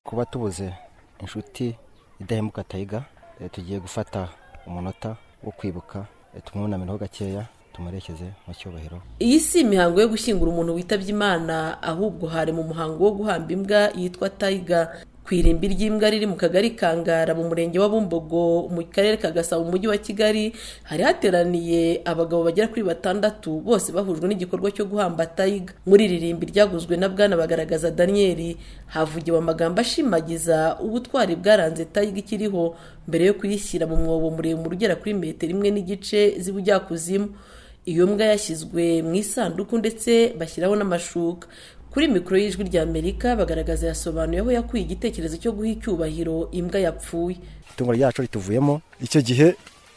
kuba tubuze inshuti idahemuka Tayiga, tugiye gufata umunota wo kwibuka, tumwunamiraho gakeya tumurekeze mu cyubahiro. Iyi si imihango yo gushyingura umuntu witabye Imana, ahubwo hari mu muhango wo guhamba imbwa yitwa Tayiga ku irimbi ry'imbwa riri mu kagari Kangara mu murenge wa Bumbogo mu karere ka Gasabo mu mujyi wa Kigali. Hari hateraniye abagabo bagera kuri 6 bose bahujwe n'igikorwa cyo guhamba Tayiga. Muri iri rimbi ryaguzwe na Bwana Bagaragaza Daniel, havugiwe amagambo ashimagiza ubutwari bwaranze Tayiga ikiriho mbere yo kuyishyira mu mwobo muremure ugera kuri 1.5 z'ubujyakuzimu. Iyo mbwa yashyizwe mu isanduku ndetse bashyiraho n'amashuka. Kuri mikoro y'Ijwi rya Amerika, Bagaragaza yasobanuye aho yakuye igitekerezo cyo guha icyubahiro imbwa yapfuye. Itungo ryacu rituvuyemo, icyo gihe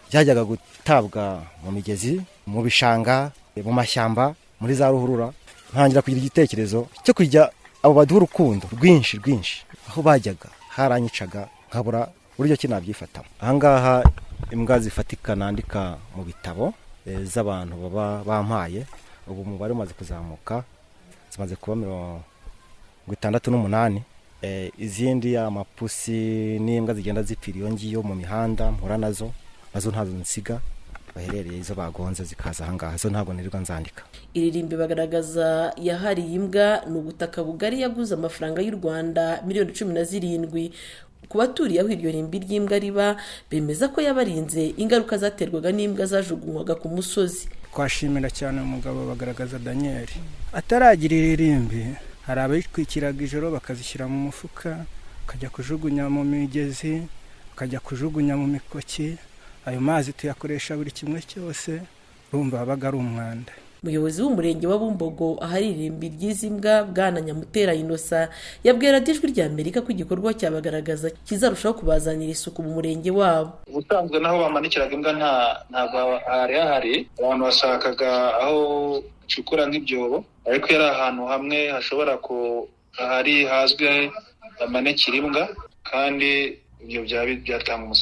ryajyaga gutabwa mu migezi, mu bishanga, mu mashyamba, muri za ruhurura. Ntangira kugira igitekerezo cyo kujya abo baduha urukundo rwinshi. Aho bajyaga haranyicaga nkabura buryo ki nabyifatamo. Ahangaha imbwa zifatika nandika mu bitabo z'abantu baba bampaye, ubu umubare umaze kuzamuka, zimaze kuba 68. Izindi amapusi n'imbwa zigenda zipfira iyo ngiyo mu mihanda mpura nazo ntazo nsiga, baherereye izo bagonze zikaza ahangaha, zo ntabwo nirirwa nzandika. Iri rimbi Bagaragaza yahariye imbwa ni ubutaka bugari yaguze amafaranga y'u Rwanda miliyoni 17. Ku baturiye aho iryo rimbi ry'imbwa riba, bemeza ko yabarinze ingaruka zaterwaga n'imbwa zajugunywaga ku musozi. Twashimira cyane umugabo Bagaragaza Daniel. Ataragira iri rimbi, hari abitwikiraga ijoro bakazishyira mu mufuka, bakajya kujugunya mu migezi, bakajya kujugunya mu mikoki. Ayo mazi tuyakoresha buri kimwe cyose, urumva habaga ari umwanda. Umuyobozi w'umurenge wa Bumbogo ahari irimbi ry'izi mbwa, Bwana Nyamutera Innocent, yabwira Ijwi rya Amerika ko igikorwa cya Bagaragaza kizarushaho kubazanira isuku mu murenge wabo. Ubusanzwe naho bamanikiraga imbwa ntabwo hari abantu bashakaga aho cukura nk'ibyobo, ariko yari ahantu hamwe hashobora hari hazwi bamanikira imbwa, kandi ibyo byatanga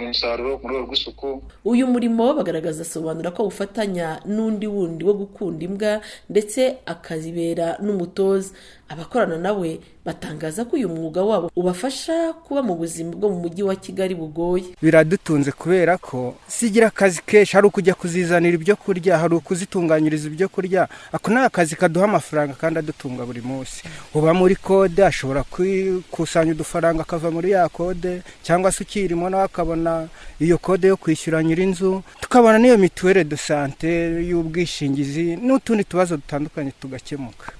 umusaruro mu rwego rw'isuku. Uyu murimo Bagaragaza asobanura ko ufatanya n'undi wundi wo gukunda imbwa ndetse akazibera n'umutoza. Abakorana nawe batangaza ko uyu mwuga wabo ubafasha kuba mu buzima bwo mu mujyi wa Kigali bugoye. Biradutunze kubera ko sigira akazi kenshi, hari ukujya kuzizanira ibyo kurya, hari ukuzitunganyiriza ibyo kurya. Ako ni akazi kaduha amafaranga kandi adutunga buri munsi. Uba muri kode, ashobora kwikusanya udufaranga akava muri ya kode, cyangwa se ukirimo nawe akabona iyo kode yo kwishyura nyir'inzu, tukabona n'iyo mituwere de sante y'ubwishingizi n'utundi tubazo dutandukanye tugakemuka.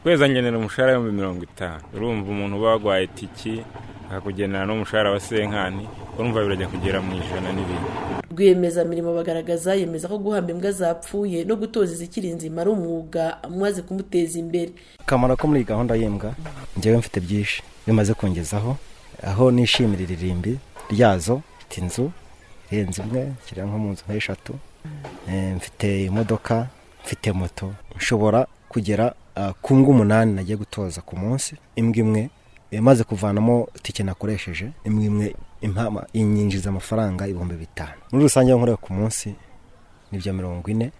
Kweza ngenera umushahara wa 50. Urumva umuntu uba wagwaye tiki akakugenera n'umushahara wa senkani, urumva birajya kugera mu 100 n'ibindi. Rwiyemezamirimo Bagaragaza yemeza ko guhamba imbwa zapfuye no gutoza izikiri nzima ari umwuga amaze kumuteza imbere. Akamaro ko muri gahunda y'imbwa, njyewe mfite byinshi bimaze kongezaho, aho nishimira iririmbi ryazo. Mfite inzu irenze imwe, kiri nko mu nzu 3. Mfite imodoka, mfite moto, nshobora kugera ku mbwa 8 nagiye gutoza ku munsi. Imbwa imwe yamaze kuvanamo tike nakoresheje, imbwa imwe impama inyinjiza amafaranga 5,000. Muri rusange nkorera ku munsi nibyo 40,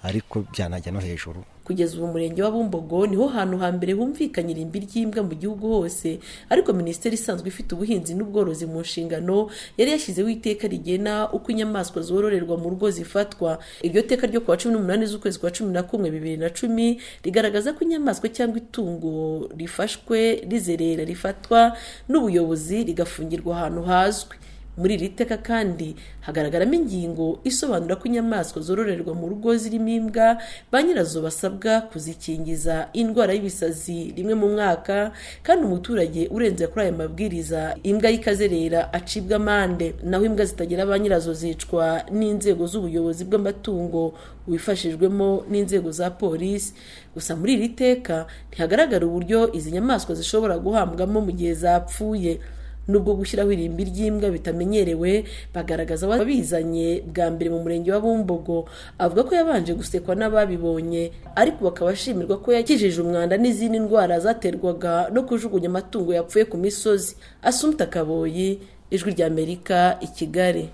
ariko byanajya no hejuru. Kugeza ubu umurenge wa Bumbogo niho hantu hambere humvikanye irimbi ry'imbwa mu gihugu hose, ariko Minisiteri isanzwe ifite ubuhinzi n'ubworozi mu nshingano yari yashyizeho iteka rigena uko inyamaswa zororerwa mu rugo zifatwa. Iryo teka ryo kuwa 18 z'ukwezi kwa 11 2010 rigaragaza ko inyamaswa cyangwa itungo rifashwe rizerera rifatwa n'ubuyobozi rigafungirwa ahantu hazwi. Muri iri teka kandi hagaragaramo ingingo isobanura ko inyamaswa zororerwa mu rugo zirimo imbwa ba nyirazo basabwa kuzikingiza indwara y'ibisazi rimwe mu mwaka, kandi umuturage urenze kuri aya mabwiriza imbwa y'ikazerera acibwa amande. Naho imbwa zitagira ba nyirazo zicwa n'inzego z'ubuyobozi bw'amatungo wifashijwemo n'inzego za polisi. Gusa muri iri teka ntihagaragara uburyo izi nyamaswa zishobora guhambwamo mu gihe zapfuye. Nubwo gushyiraho irimbi ry'imbwa bitamenyerewe, Bagaragaza wabizanye bwa mbere mu murenge wa Bumbogo avuga ko yabanje gusekwa n'ababibonye, ariko bakabashimirwa ko yakijije umwanda n'izindi ndwara zaterwaga no kujugunya amatungo yapfuye ku misozi. Assumpta Kaboyi, Ijwi rya Amerika, i Kigali.